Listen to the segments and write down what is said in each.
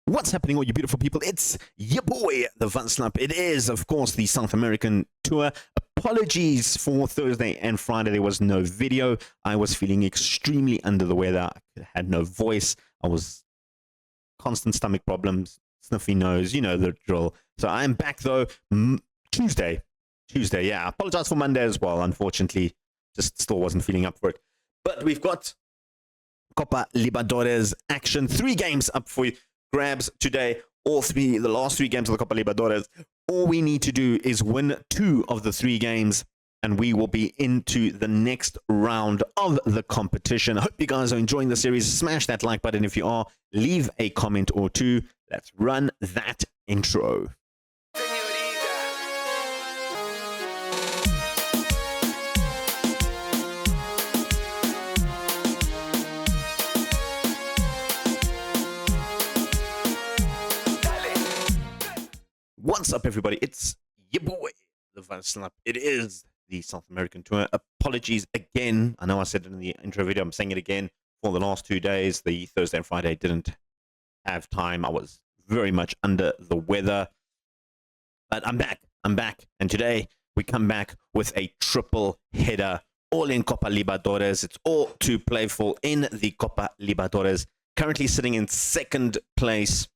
What's happening, all you beautiful people? It's your boy, the Van Slump. It is, of course, the South American tour. Apologies for Thursday and Friday. There was no video. I was feeling extremely under the weather. I had no voice. I was constant stomach problems, sniffy nose, you know the drill. So I am back, though, Tuesday, yeah. I apologize for Monday as well, unfortunately. Just still wasn't feeling up for it. But we've got Copa Libertadores action. 3 games up for you. Grabs today, the last 3 games of the Copa Libertadores. All we need to do is win 2 of the 3 games, and we will be into the next round of the competition. I hope you guys are enjoying the series. Smash that like button if you are. Leave a comment or 2. Let's run that intro. What's up, everybody? It's your boy, the Van Slump. It is the South American tour. Apologies again. I know I said it in the intro video. I'm saying it again. For the last 2 days, the Thursday and Friday didn't have time. I was very much under the weather. But I'm back. And today, we come back with a triple header, all in Copa Libertadores. It's all to play for in the Copa Libertadores. Currently sitting in 2nd place.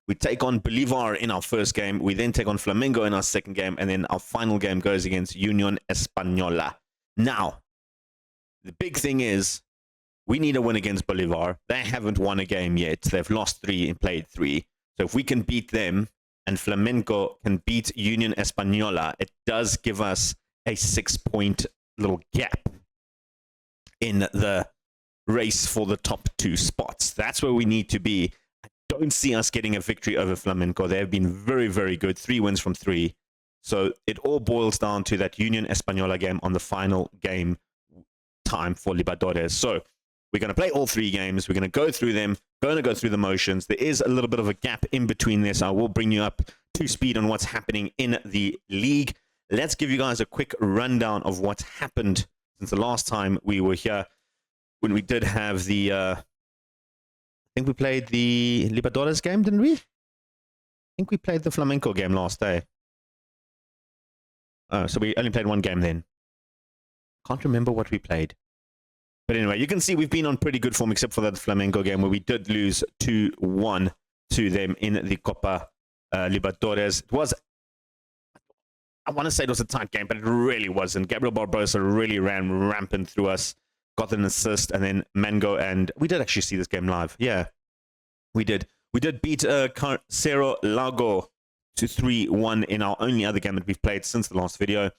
We take on Bolivar in our first game. We then take on Flamengo in our second game. And then our final game goes against Unión Española. Now, the big thing is we need a win against Bolivar. They haven't won a game yet. They've lost 3 and played 3. So if we can beat them and Flamengo can beat Unión Española, it does give us a 6-point little gap in the race for the top 2 spots. That's where we need to be. Don't see us getting a victory over Flamengo. They have been very, very good. 3 wins from 3. So it all boils down to that Unión Española game on the final game time for Libertadores. So we're going to play all 3 games. We're going to go through them, going to go through the motions. There is a little bit of a gap in between this. I will bring you up to speed on what's happening in the league. Let's give you guys a quick rundown of what's happened since the last time we were here, when we did have the... I think we played the Libertadores game, didn't we? I think we played the Flamengo game last day. So we only played 1 game then. Can't remember what we played. But anyway, you can see we've been on pretty good form, except for that Flamengo game where we did lose 2-1 to them in the Copa Libertadores. It was, I want to say it was a tight game, but it really wasn't. Gabriel Barbosa really ran rampant through us. Got an assist, and then Mango, and we did actually see this game live. Yeah, we did. We did beat Cerro Largo to 3-1 in our only other game that we've played since the last video.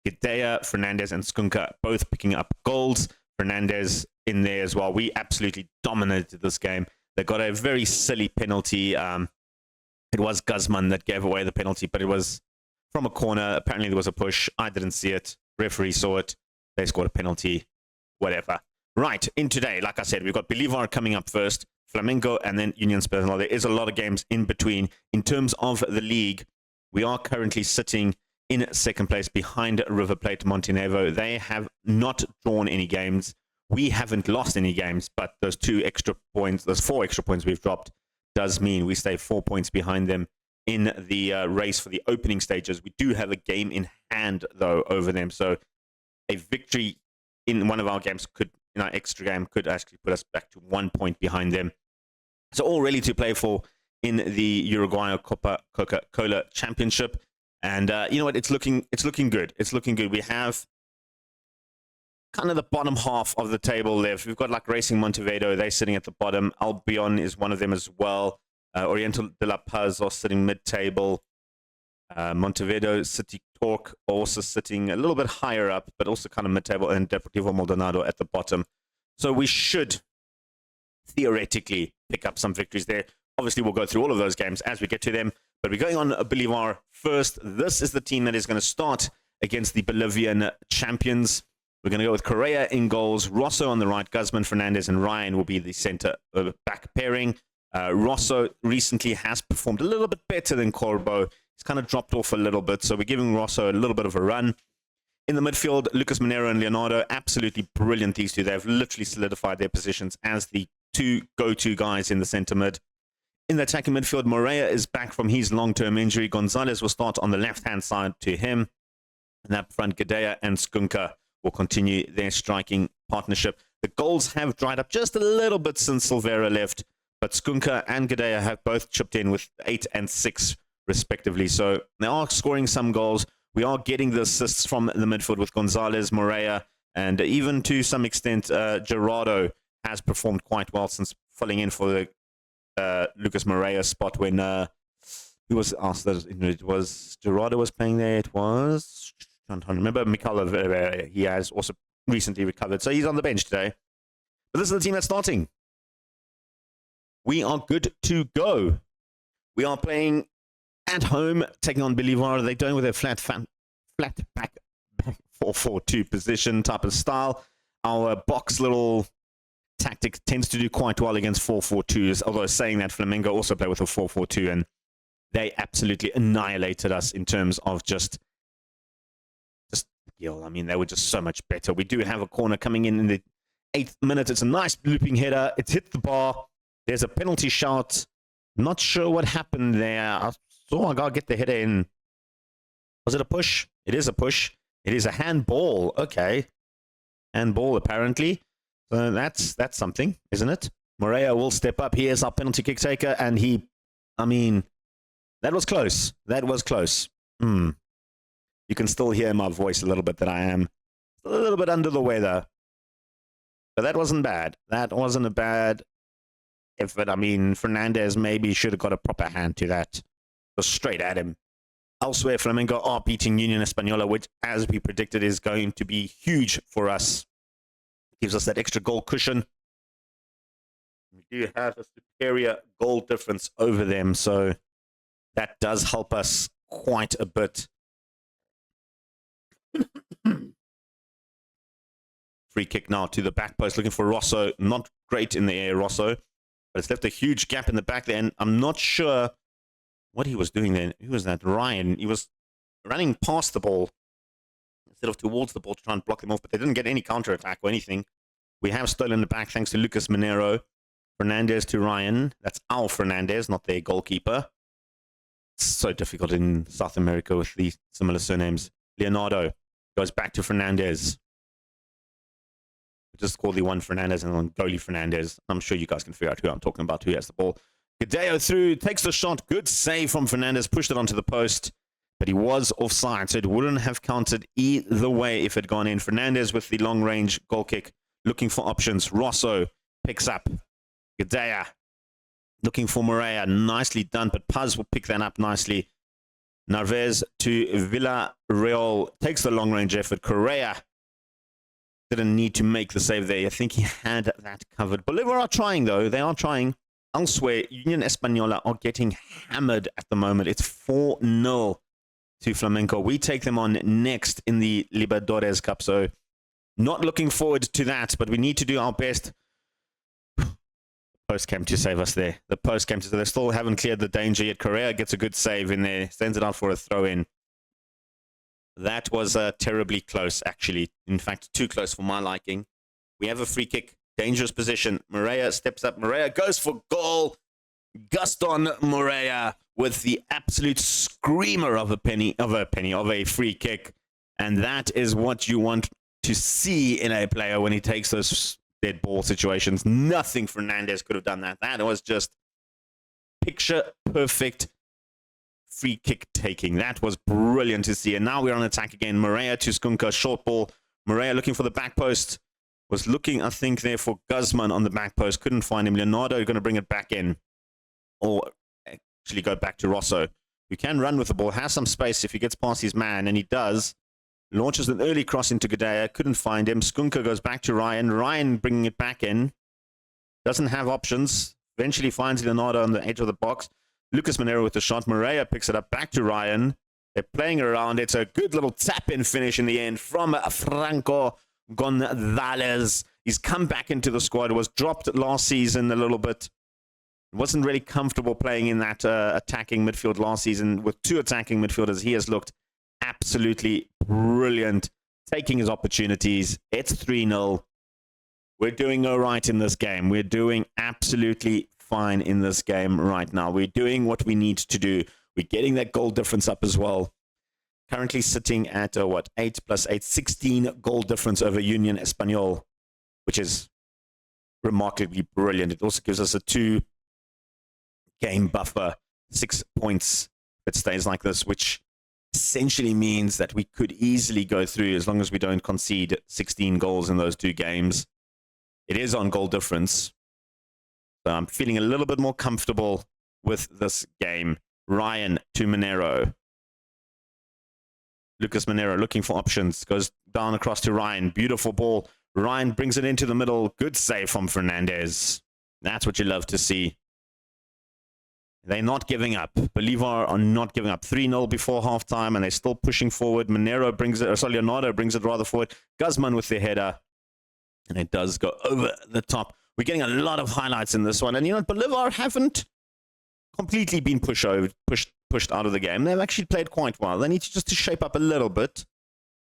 Gidea, Fernandez, and Skunka both picking up goals. Fernandez in there as well. We absolutely dominated this game. They got a very silly penalty. It was Guzman that gave away the penalty, but it was from a corner. Apparently there was a push. I didn't see it. Referee saw it. They scored a penalty. Whatever. Right, in today, like I said, we've got Bolivar coming up first, Flamengo, and then Unión Española. There is a lot of games in between. In terms of the league, we are currently sitting in 2nd place behind River Plate Montenevo. They have not drawn any games. We haven't lost any games, but those 4 extra points we've dropped does mean we stay 4 points behind them in the race for the opening stages. We do have a game in hand, though, over them. So a victory in one of our games in our extra game could actually put us back to 1 point behind them. So all really to play for in the Uruguayo Coca-Cola Championship. And you know what? It's looking good. It's looking good. We have kind of the bottom half of the table left. We've got like Racing Montevideo. They're sitting at the bottom. Albion is one of them as well. Oriental de La Paz are sitting mid-table. Montevideo City Torque also sitting a little bit higher up, but also kind of mid-table, and Deportivo Maldonado at the bottom. So we should theoretically pick up some victories there. Obviously, we'll go through all of those games as we get to them, but we're going on Bolivar first. This is the team that is going to start against the Bolivian champions. We're going to go with Correa in goals, Rosso on the right, Guzman, Fernandez, and Ryan will be the center back pairing. Rosso recently has performed a little bit better than Corbo. He's kind of dropped off a little bit, so we're giving Rosso a little bit of a run. In the midfield, Lucas Monero and Leonardo, absolutely brilliant, these two. They've literally solidified their positions as the 2 go-to guys in the center mid. In the attacking midfield, Morea is back from his long-term injury. Gonzalez will start on the left-hand side to him. And up front, Gudea and Skunka will continue their striking partnership. The goals have dried up just a little bit since Silveira left, but Skunka and Gudea have both chipped in with 8 and 6 respectively. So they are scoring some goals. We are getting the assists from the midfield with Gonzalez, Morea, and even to some extent, Gerardo has performed quite well since filling in for the Lucas Morea spot when who was asked that it was Gerardo was playing there. It was, I can't remember, Mikala. He has also recently recovered, so he's on the bench today. But this is the team that's starting. We are good to go. We are playing at home, taking on Bolivar. They're going with a flat back 4-4-2 position type of style. Our box little tactic tends to do quite well against 4-4-2s, although saying that, Flamengo also play with a 4-4-2, and they absolutely annihilated us in terms of just skill. I mean, they were just so much better. We do have a corner coming in the 8th minute. It's a nice looping header. It's hit the bar. There's a penalty shot. Not sure what happened there. I gotta get the header in. Was it a push? It is a push. It is a handball. Okay. Handball, apparently. So that's something, isn't it? Morea will step up. He is our penalty kick taker, and that was close. That was close. You can still hear in my voice a little bit that I am a little bit under the weather. But that wasn't bad. That wasn't a bad effort. I mean, Fernandez maybe should have got a proper hand to that. Go straight at him. Elsewhere, Flamengo are beating Union Española, which, as we predicted, is going to be huge for us. Gives us that extra goal cushion. We do have a superior goal difference over them, so that does help us quite a bit. Free kick now to the back post, looking for Rosso. Not great in the air, Rosso, but it's left a huge gap in the back there, and I'm not sure what he was doing then. Who was that? Ryan. He was running past the ball instead of towards the ball to try and block them off, but they didn't get any counter-attack or anything. We have stolen the back thanks to Lucas Minero. Fernandez to Ryan. That's Al Fernandez, not their goalkeeper. It's so difficult in South America with these similar surnames. Leonardo goes back to Fernandez. Just call the one Fernandez and then goalie Fernandez. I'm sure you guys can figure out who I'm talking about, who has the ball. Hideo through, takes the shot. Good save from Fernandez, pushed it onto the post. But he was offside, so it wouldn't have counted either way if it had gone in. Fernandez with the long-range goal kick, looking for options. Rosso picks up. Gudea looking for Morea. Nicely done, but Paz will pick that up nicely. Narvaez to Villarreal. Takes the long-range effort. Correa didn't need to make the save there. I think he had that covered. Bolivar are trying, though. They are trying. Elsewhere, Union Española are getting hammered at the moment. It's 4-0 to Flamengo. We take them on next in the Libertadores Cup, so not looking forward to that, but we need to do our best. Post came to save us there. The post came to save. They still haven't cleared the danger yet. Correa gets a good save in there, sends it out for a throw-in. That was terribly close, actually. In fact, too close for my liking. We have a free kick. Dangerous position. Morea steps up. Morea goes for goal. Gaston Morea with the absolute screamer of a free kick. And that is what you want to see in a player when he takes those dead ball situations. Nothing Fernandez could have done that. That was just picture perfect free kick taking. That was brilliant to see. And now we're on attack again. Morea to Skunka. Short ball. Morea looking for the back post. Was looking, I think, there for Guzman on the back post. Couldn't find him. Leonardo going to bring it back in. Or actually go back to Rosso. Who can run with the ball. Has some space if he gets past his man. And he does. Launches an early cross into Gudea. Couldn't find him. Skunka goes back to Ryan. Ryan bringing it back in. Doesn't have options. Eventually finds Leonardo on the edge of the box. Lucas Minero with the shot. Morea picks it up back to Ryan. They're playing around. It's a good little tap-in finish in the end from Franco Gonzalez. He's come back into the squad. Was dropped last season a little bit. Wasn't really comfortable playing in that attacking midfield last season. With two attacking midfielders, he has looked absolutely brilliant. Taking his opportunities. It's 3-0. We're doing all right in this game. We're doing absolutely fine in this game right now. We're doing what we need to do. We're getting that goal difference up as well. Currently sitting at, 8 plus 8, 16 goal difference over Union Espanyol, which is remarkably brilliant. It also gives us a 2-game buffer, 6 points if it stays like this, which essentially means that we could easily go through as long as we don't concede 16 goals in those 2 games. It is on goal difference. So I'm feeling a little bit more comfortable with this game. Ryan to Monero. Lucas Monero looking for options. Goes down across to Ryan. Beautiful ball. Ryan brings it into the middle. Good save from Fernandez. That's what you love to see. They're not giving up. Bolivar are not giving up. 3-0 before halftime, and they're still pushing forward. Monero brings it, or Leonardo brings it rather forward. Guzman with the header. And it does go over the top. We're getting a lot of highlights in this one. And you know, Bolivar haven't completely been pushed out of the game. They've actually played quite well. They need to just to shape up a little bit.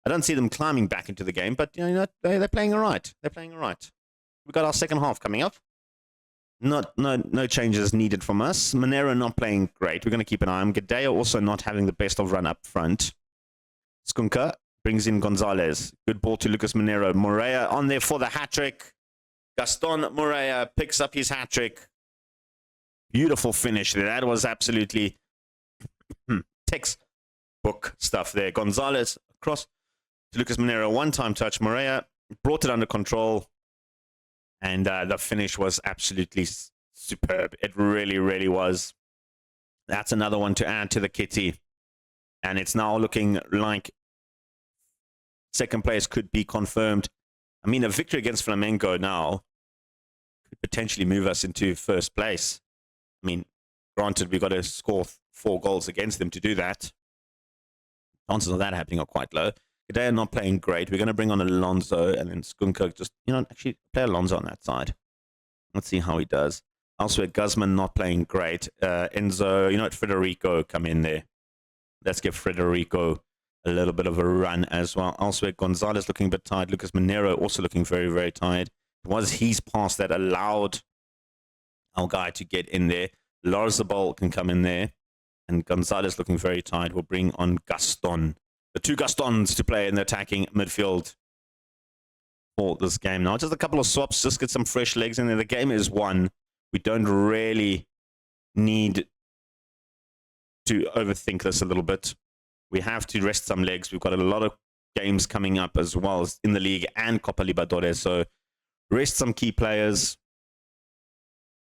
I don't see them climbing back into the game, but you know, they're playing all right. They're playing all right. We've got our second half coming up. No changes needed from us. Monero not playing great. We're going to keep an eye on Gadea, also not having the best of run up front. Skunka brings in Gonzalez. Good ball to Lucas Monero. Moreira on there for the hat-trick. Gaston Moreira picks up his hat-trick. Beautiful finish there. That was absolutely textbook stuff there. Gonzalez across to Lucas Monero. One-time touch. Moreira brought it under control. And the finish was absolutely superb. It really, really was. That's another one to add to the kitty. And it's now looking like second place could be confirmed. I mean, a victory against Flamengo now could potentially move us into first place. I mean, granted, we've got to score 4 goals against them to do that. Chances of that happening are quite low. They are not playing great. We're going to bring on Alonso and then Skunka. Just, you know, actually play Alonso on that side. Let's see how he does. Elsewhere, Guzman not playing great. Enzo, you know what, Federico come in there. Let's give Federico a little bit of a run as well. Elsewhere, Gonzalez looking a bit tired. Lucas Monero also looking very, very tired. It was his pass that allowed our guy to get in there. Larzabal can come in there. And Gonzalez looking very tired. We'll bring on Gaston. The 2 Gastons to play in the attacking midfield for this game now. Just a couple of swaps, just get some fresh legs in there. The game is won. We don't really need to overthink this a little bit. We have to rest some legs. We've got a lot of games coming up as well as in the league and Copa Libertadores. So rest some key players.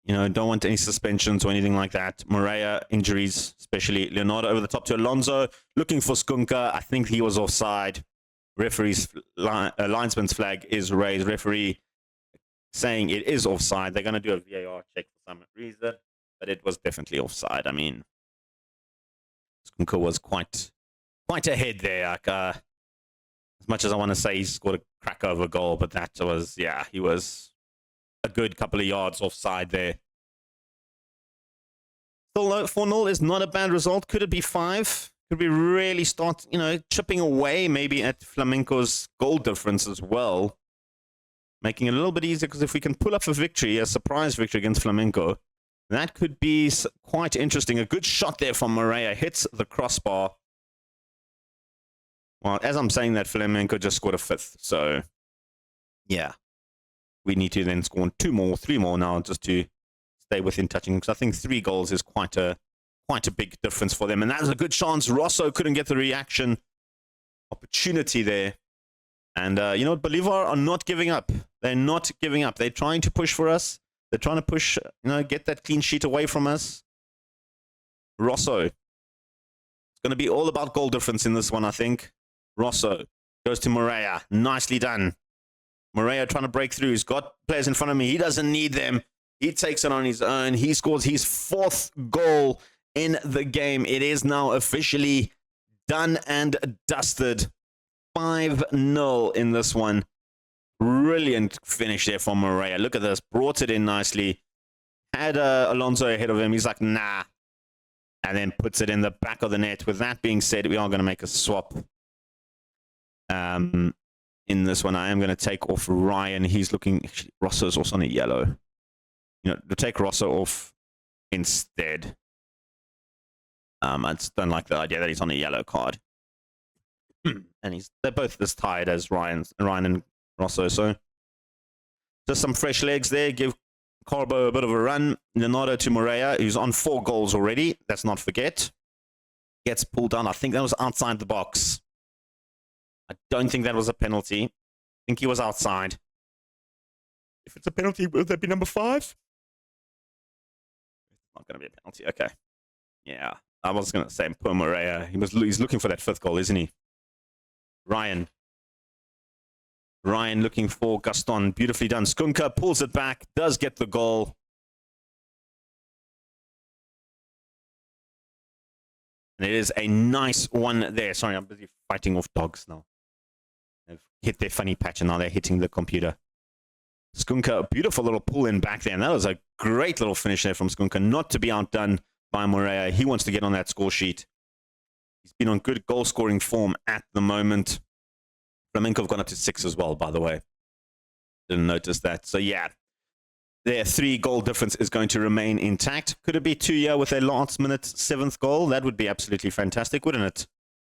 You know, don't want any suspensions or anything like that. Moreira, injuries, especially Leonardo over the top to Alonso. Looking for Skunka. I think he was offside. Referee's linesman's flag is raised. Referee saying it is offside. They're going to do a VAR check for some reason, but it was definitely offside. I mean, Skunka was quite ahead there. Like, as much as I want to say he scored a crack over goal, but that was, yeah, he was a good couple of yards offside there. Still, 4-0 is not a bad result. Could it be 5? Could we really start, you know, chipping away maybe at Flamenco's goal difference as well? Making it a little bit easier, because if we can pull up a victory, a surprise victory against Flamenco, that could be quite interesting. A good shot there from Moreira. Hits the crossbar. Well, as I'm saying that, Flamenco just scored a 5th. So, yeah. We need to then score 2 more, 3 more now just to stay within touching. Because I think 3 goals is quite a big difference for them. And that was a good chance. Rosso couldn't get the reaction opportunity there. And you know what? Bolivar are not giving up. They're not giving up. They're trying to push for us. They're trying to push, you know, get that clean sheet away from us. Rosso. It's going to be all about goal difference in this one, I think. Rosso goes to Moreira. Nicely done. Moreira trying to break through. He's got players in front of me. He doesn't need them. He takes it on his own. He scores his 4th goal in the game. It is now officially done and dusted. 5-0 in this one. Brilliant finish there from Moreira. Look at this. Brought it in nicely. Had Alonso ahead of him. He's like, nah. And then puts it in the back of the net. With that being said, we are going to make a swap. In this one, I am going to take off Ryan. He's looking... Rosso's also on a yellow. You to take Rosso off instead. I just don't like the idea that he's on a yellow card. And they're both as tired as Ryan and Rosso, so just some fresh legs there. Give Carbo a bit of a run. Leonardo to Moreira, who's on 4 goals already. Let's not forget. Gets pulled down. I think that was outside the box. I don't think that was a penalty. I think he was outside. If it's a penalty, will that be number 5? It's not going to be a penalty. Okay. Yeah, I was going to say poor Moreira. He's looking for that 5th goal, isn't he? Ryan looking for Gaston. Beautifully done. Skunka pulls it back. Does get the goal. And it is a nice one there. Sorry, I'm busy fighting off dogs now. They've hit their funny patch and now they're hitting the computer. Skunka, beautiful little pull in back there. And that was a great little finish there from Skunka. Not to be outdone by Moreira. He wants to get on that score sheet. He's been on good goal scoring form at the moment. Flamengo have gone up to 6 as well, by the way. Didn't notice that. So yeah, their 3-goal difference is going to remain intact. Could it be 2 here with a last minute 7th goal? That would be absolutely fantastic, wouldn't it?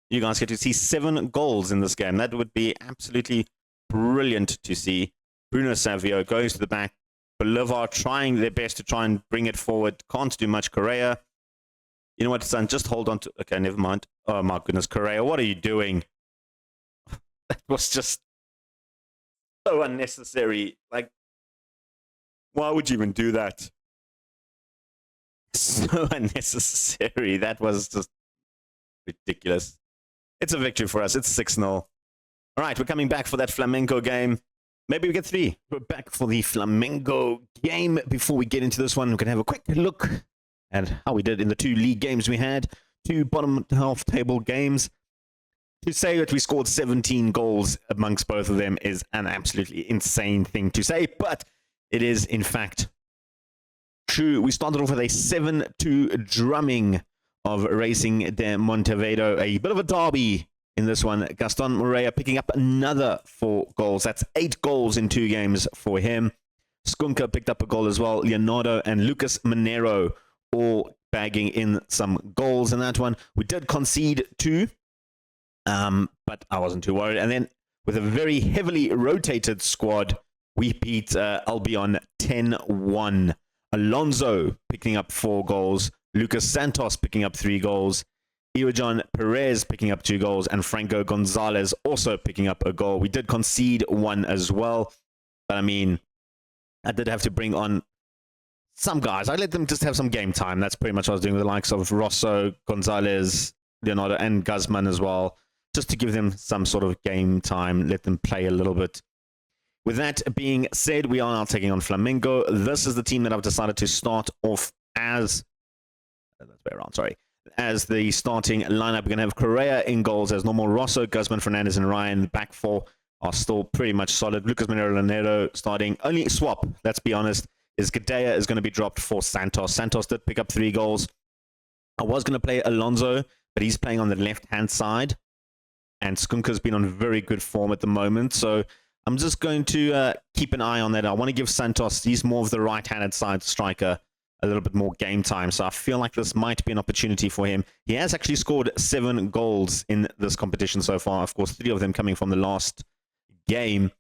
You guys get to see 7 goals in this game. That would be absolutely brilliant to see. Bruno Savio goes to the back. Bolivar trying their best to try and bring it forward. Can't do much. Correa. You know what, son? Just hold on to... Okay, never mind. Oh, my goodness. Correa, what are you doing? That was just so unnecessary. Like, why would you even do that? So unnecessary. That was just ridiculous. It's a victory for us. It's 6-0. All right, we're coming back for that Flamengo game. Maybe we get 3. We're back for the Flamengo game. Before we get into this one, we're going to have a quick look at how we did in the 2 league games we had. 2 bottom half table games. To say that we scored 17 goals amongst both of them is an absolutely insane thing to say, but it is, in fact, true. We started off with a 7-2 drumming of Racing de Montevideo. A bit of a derby in this one. Gaston Moreira picking up another 4 goals. That's 8 goals in 2 games for him. Skunka picked up a goal as well. Leonardo and Lucas Monero all bagging in some goals in that one. We did concede 2. But I wasn't too worried. And then with a very heavily rotated squad, we beat Albion 10-1. Alonso picking up 4 goals. Lucas Santos picking up 3 goals. Iwajon Perez picking up 2 goals. And Franco Gonzalez also picking up a goal. We did concede 1 as well. But I mean, I did have to bring on some guys. I let them just have some game time. That's pretty much what I was doing with the likes of Rosso, Gonzalez, Leonardo, and Guzman as well. Just to give them some sort of game time, let them play a little bit. With that being said, we are now taking on Flamengo. This is the team that I've decided to start off as... That's way around, sorry. As the starting lineup, we're going to have Correa in goals as normal. Rosso, Guzman, Fernandez, and Ryan. The back 4 are still pretty much solid. Lucas Monero starting. Only swap, let's be honest, is Gadea is going to be dropped for Santos. Santos did pick up 3 goals. I was going to play Alonso, but he's playing on the left-hand side. And Skunka's been on very good form at the moment. So I'm just going to keep an eye on that. I want to give Santos, he's more of the right-handed side striker, a little bit more game time. So I feel like this might be an opportunity for him. He has actually scored 7 goals in this competition so far. Of course, 3 of them coming from the last game.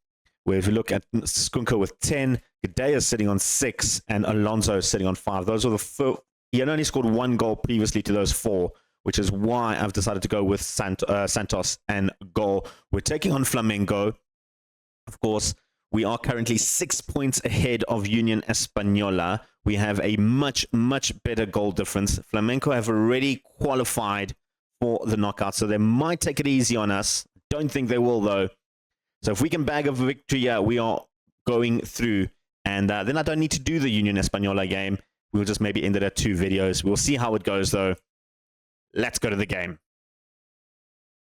Where if you look at Skunka with 10, Gadea sitting on 6, and Alonso sitting on 5. Those are the 4. He had only scored 1 goal previously to those 4. Which is why I've decided to go with Santos and goal. We're taking on Flamengo. Of course, we are currently 6 points ahead of Union Española. We have a much, much better goal difference. Flamengo have already qualified for the knockout, so they might take it easy on us. Don't think they will, though. So if we can bag a victory, we are going through. And then I don't need to do the Union Española game. We'll just maybe end it at 2 videos. We'll see how it goes, though. Let's go to the game.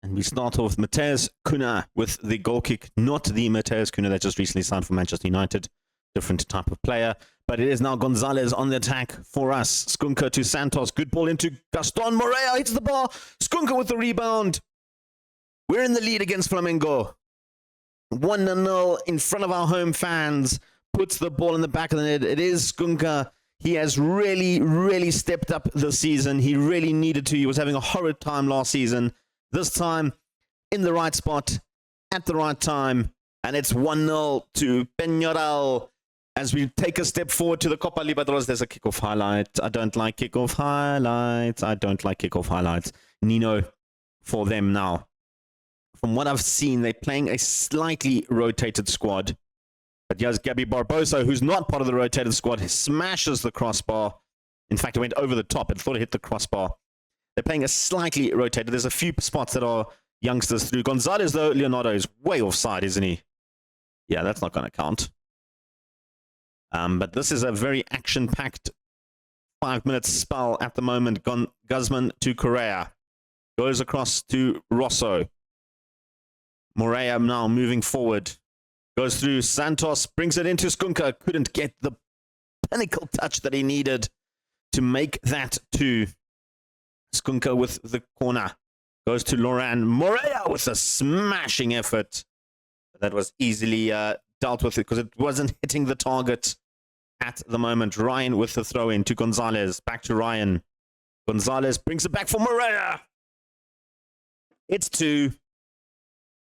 And we start off with Mateus Cunha with the goal kick. Not the Mateus Cunha that just recently signed for Manchester United. Different type of player. But it is now Gonzalez on the attack for us. Skunka to Santos. Good ball into Gaston. Moreira hits the bar. Skunka with the rebound. We're in the lead against Flamengo. 1-0 in front of our home fans. puts the ball in the back of the net. It is Skunka. He has really, really stepped up this season. He really needed to. He was having a horrid time last season. This time, in the right spot, at the right time. And it's 1-0 to Peñarol. As we take a step forward to the Copa Libertadores, there's a kickoff highlight. I don't like kickoff highlights. I don't like kickoff highlights. Nino for them now. From what I've seen, they're playing a slightly rotated squad. But here's Gabby Barbosa, who's not part of the rotated squad. He smashes the crossbar. In fact, it went over the top and thought it hit the crossbar. They're playing a slightly rotated. There's a few spots that are youngsters through. Gonzalez, though, Leonardo is way offside, isn't he? Yeah, that's not going to count. But this is a very action-packed 5-minute spell at the moment. Guzman to Correa. Goes across to Rosso. Morea now moving forward. Goes through Santos. Brings it into Skunka. Couldn't get the pinnacle touch that he needed to make that 2. Skunka with the corner. Goes to Loran. Morea with a smashing effort. That was easily dealt with it because it wasn't hitting the target at the moment. Ryan with the throw in to Gonzalez. Back to Ryan. Gonzalez brings it back for Morea. It's 2.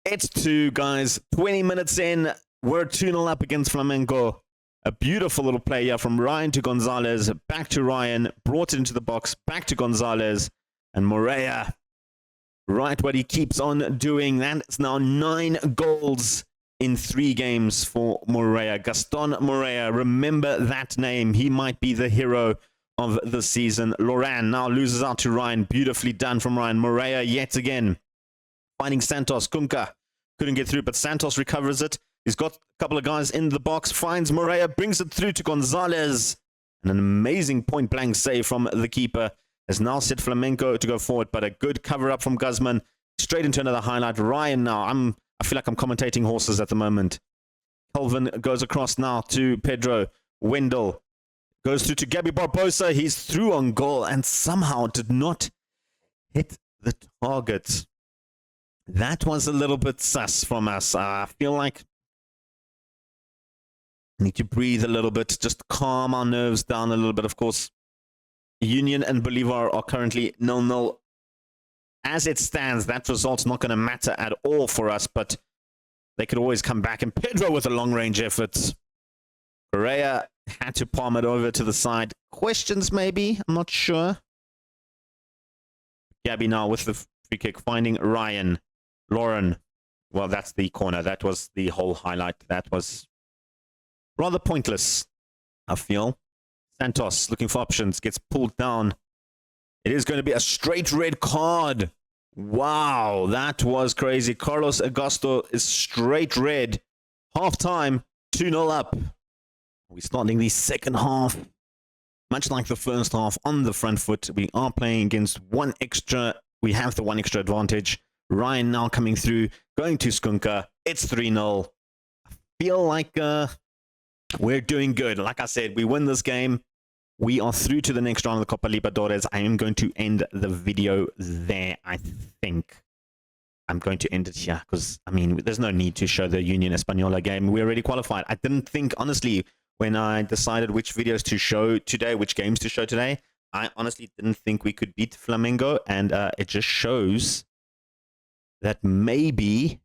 It's 2, guys. 20 minutes in. We're 2-0 up against Flamengo. A beautiful little play here from Ryan to Gonzalez. Back to Ryan. Brought it into the box. Back to Gonzalez. And Morea. Right, what he keeps on doing. That's now 9 goals in 3 games for Morea. Gaston Morea, remember that name. He might be the hero of the season. Loran now loses out to Ryan. Beautifully done from Ryan. Morea yet again. Finding Santos. Kunka couldn't get through, but Santos recovers it. He's got a couple of guys in the box. Finds Morea. Brings it through to Gonzalez. And an amazing point-blank save from the keeper. Has now set Flamengo to go forward, but a good cover-up from Guzman. Straight into another highlight. Ryan now. I feel like I'm commentating horses at the moment. Kelvin goes across now to Pedro. Wendell goes through to Gabby Barbosa. He's through on goal and somehow did not hit the target. That was a little bit sus from us. I feel like I need to breathe a little bit, just calm our nerves down a little bit. Of course, Union and Bolivar are currently 0-0. As it stands, that result's not going to matter at all for us, but they could always come back. And Pedro with a long-range effort. Correa had to palm it over to the side. Questions, maybe? I'm not sure. Gabby now with the free kick, finding Ryan. Lauren. Well, that's the corner. That was the whole highlight. That was rather pointless, I feel. Santos looking for options, gets pulled down. It is going to be a straight red card. Wow, that was crazy. Carlos Augusto is straight red. Half time, 2-0 up. We're starting the second half. Much like the first half, on the front foot. We are playing against one extra. We have the one extra advantage. Ryan now coming through, going to Skunka. It's 3-0. I feel like we're doing good. Like I said, we win this game. We are through to the next round of the Copa Libertadores. I am going to end the video there, I think. I'm going to end it here because, I mean, there's no need to show the Union Española game. We're already qualified. I didn't think, honestly, when I decided which videos to show today, which games to show today, I honestly didn't think we could beat Flamengo. And it just shows that maybe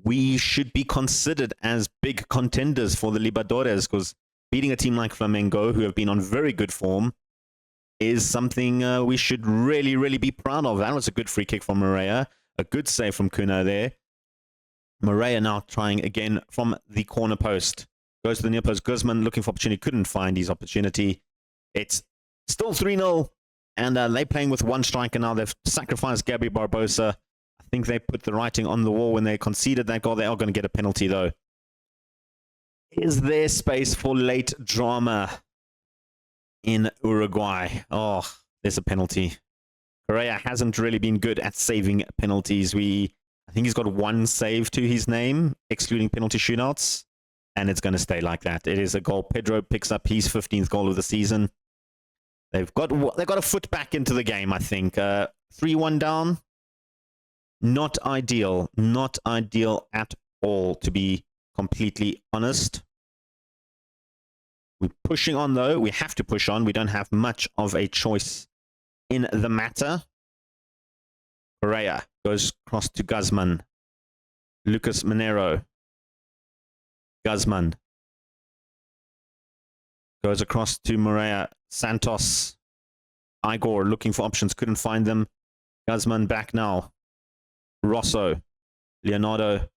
we should be considered as big contenders for the Libertadores, because beating a team like Flamengo, who have been on very good form, is something we should really, really be proud of. That was a good free kick from Morea. A good save from Kuno there. Morea now trying again from the corner post. Goes to the near post. Guzman looking for opportunity. Couldn't find his opportunity. It's still 3-0. And they're playing with one striker now. They've sacrificed Gabby Barbosa. I think they put the writing on the wall when they conceded that goal. They are going to get a penalty, though. Is there space for late drama in Uruguay? Oh, there's a penalty. Correa hasn't really been good at saving penalties. I think he's got one save to his name, excluding penalty shootouts, and it's going to stay like that. It is a goal. Pedro picks up his 15th goal of the season. They've got a foot back into the game, I think. 3-1 down. Not ideal. Not ideal at all, to be completely honest. We're pushing on, though. We have to push on. We don't have much of a choice in the matter. Correa goes across to Guzman. Lucas Monero. Guzman goes across to Morea. Santos. Igor looking for options. Couldn't find them. Guzman back now. Rosso. Leonardo.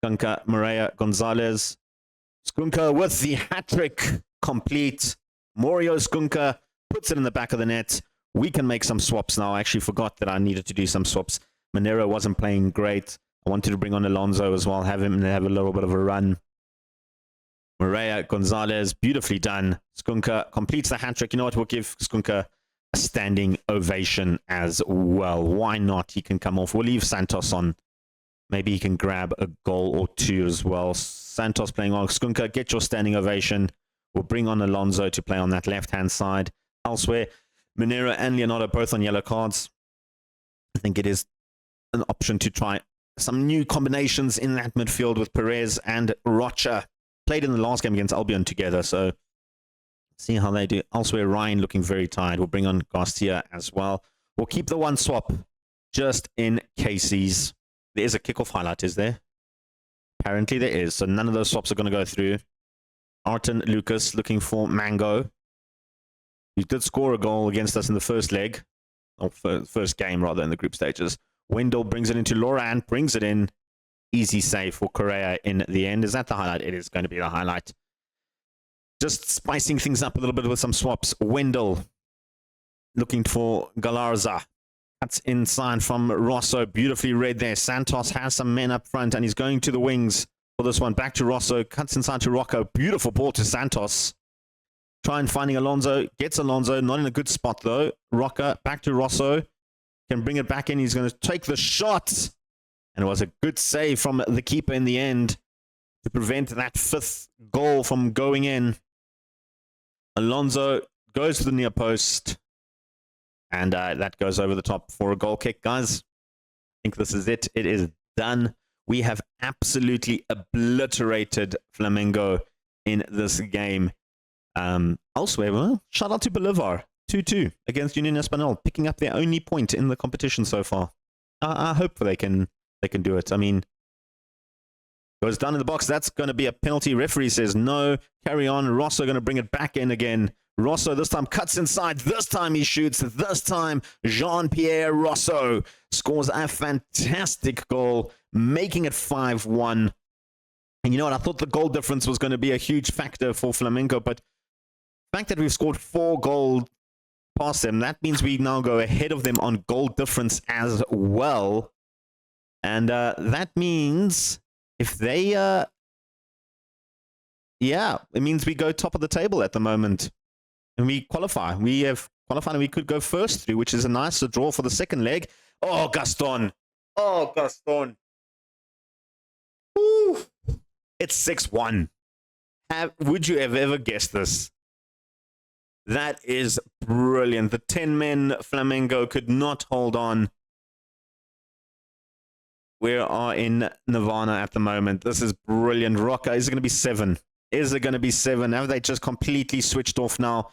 Skunka. Morea. Gonzalez. Skunka with the hat-trick complete. Morio Skunka puts it in the back of the net. We can make some swaps now. I actually forgot that I needed to do some swaps. Monero wasn't playing great. I wanted to bring on Alonso as well, have him have a little bit of a run. Morea, Gonzalez, beautifully done. Skunka completes the hat-trick. You know what? We'll give Skunka a standing ovation as well. Why not? He can come off. We'll leave Santos on. Maybe he can grab a goal or two as well. Santos playing on. Skunka, get your standing ovation. We'll bring on Alonso to play on that left-hand side. Elsewhere, Monero and Leonardo both on yellow cards. I think it is an option to try some new combinations in that midfield with Perez and Rocha. Played in the last game against Albion together, so see how they do. Elsewhere, Ryan looking very tired. We'll bring on Garcia as well. We'll keep the one swap just in cases. There is a kickoff highlight, is there? Apparently there is, so none of those swaps are going to go through. Arton Lucas looking for Mango. He did score a goal against us in the first leg, or first game rather, in the group stages. Wendell brings it into Laurent, brings it in. Easy save for Correa in the end. Is that the highlight? It is going to be the highlight. Just spicing things up a little bit with some swaps. Wendell looking for Galarza. Cuts inside from Rosso. Beautifully read there. Santos has some men up front and he's going to the wings for this one. Back to Rosso. Cuts inside to Rocco. Beautiful ball to Santos. Try and finding Alonso. Gets Alonso. Not in a good spot though. Rocco back to Rosso. Can bring it back in. He's going to take the shot. And it was a good save from the keeper in the end to prevent that fifth goal from going in. Alonso goes to the near post. And that goes over the top for a goal kick. Guys, I think this is it. It is done. We have absolutely obliterated Flamengo in this game. Elsewhere, well, shout out to Bolivar. 2-2 against Union Espanyol, picking up their only point in the competition so far. I hope they can do it. I mean, goes down in the box. That's going to be a penalty. Referee says no. Carry on. Rosso going to bring it back in again. Rosso this time cuts inside. This time he shoots. This time Jean-Pierre Rosso scores a fantastic goal, making it 5-1. And you know what? I thought the goal difference was going to be a huge factor for Flamengo, but the fact that we've scored 4 goals past them, that means we now go ahead of them on goal difference as well. And that means if they, it means we go top of the table at the moment. And we qualify. We have qualified and we could go first through, which is a nice draw for the second leg. Oh, Gaston. Oh, Gaston. Ooh. It's 6-1. Would you have ever guessed this? That is brilliant. The 10-men Flamengo could not hold on. We are in Nirvana at the moment. This is brilliant. Rocca, is it going to be 7? Is it going to be 7? Have they just completely switched off now?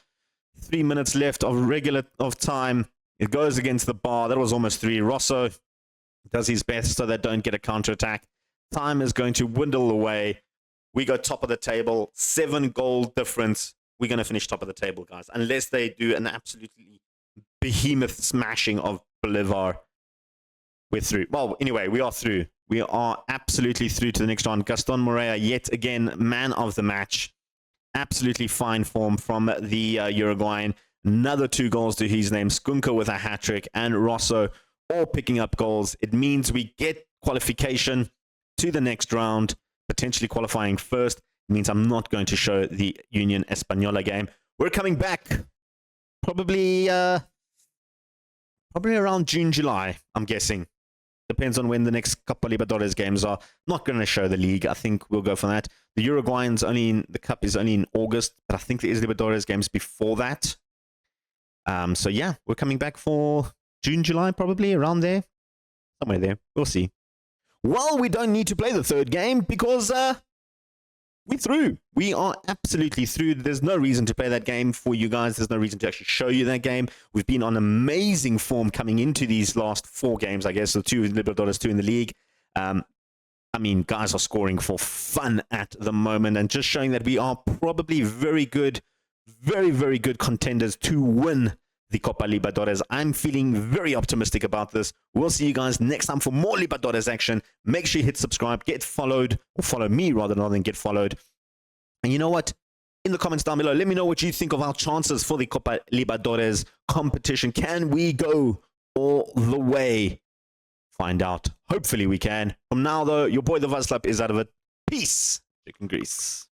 3 minutes left of time. It goes against the bar. That was almost 3. Rosso does his best so they don't get a counterattack. Time is going to dwindle away. We go top of the table. 7 goal difference. We're going to finish top of the table, guys. Unless they do an absolutely behemoth smashing of Bolivar. We're through. Well, anyway, we are through. We are absolutely through to the next round. Gaston Morea, yet again, man of the match. Absolutely fine form from the Uruguayan. Another 2 goals to his name. Skunka with a hat-trick and Rosso all picking up goals. It means we get qualification to the next round, potentially qualifying first. It means I'm not going to show the Union Española game. We're coming back probably around June, July, I'm guessing. Depends on when the next Copa Libertadores games are. Not going to show the league. I think we'll go for that. The Uruguayans the Cup is only in August, but I think there is Libertadores games before that. So yeah, we're coming back for June, July, probably around there. Somewhere there. We'll see. Well, we don't need to play the third game because we're through. We are absolutely through. There's no reason to play that game for you guys. There's no reason to actually show you that game. We've been on amazing form coming into these last 4 games, I guess. So 2 in Libertadores, 2 in the league. I mean, guys are scoring for fun at the moment and just showing that we are probably very good, very, very good contenders to win the Copa Libertadores. I'm feeling very optimistic about this. We'll see you guys next time for more Libertadores action. Make sure you hit subscribe, get followed, or follow me rather than get followed. And you know what? In the comments down below, let me know what you think of our chances for the Copa Libertadores competition. Can we go all the way? Find out. Hopefully we can. From now, though, your boy the Vaslap is out of it. Peace. Chicken grease.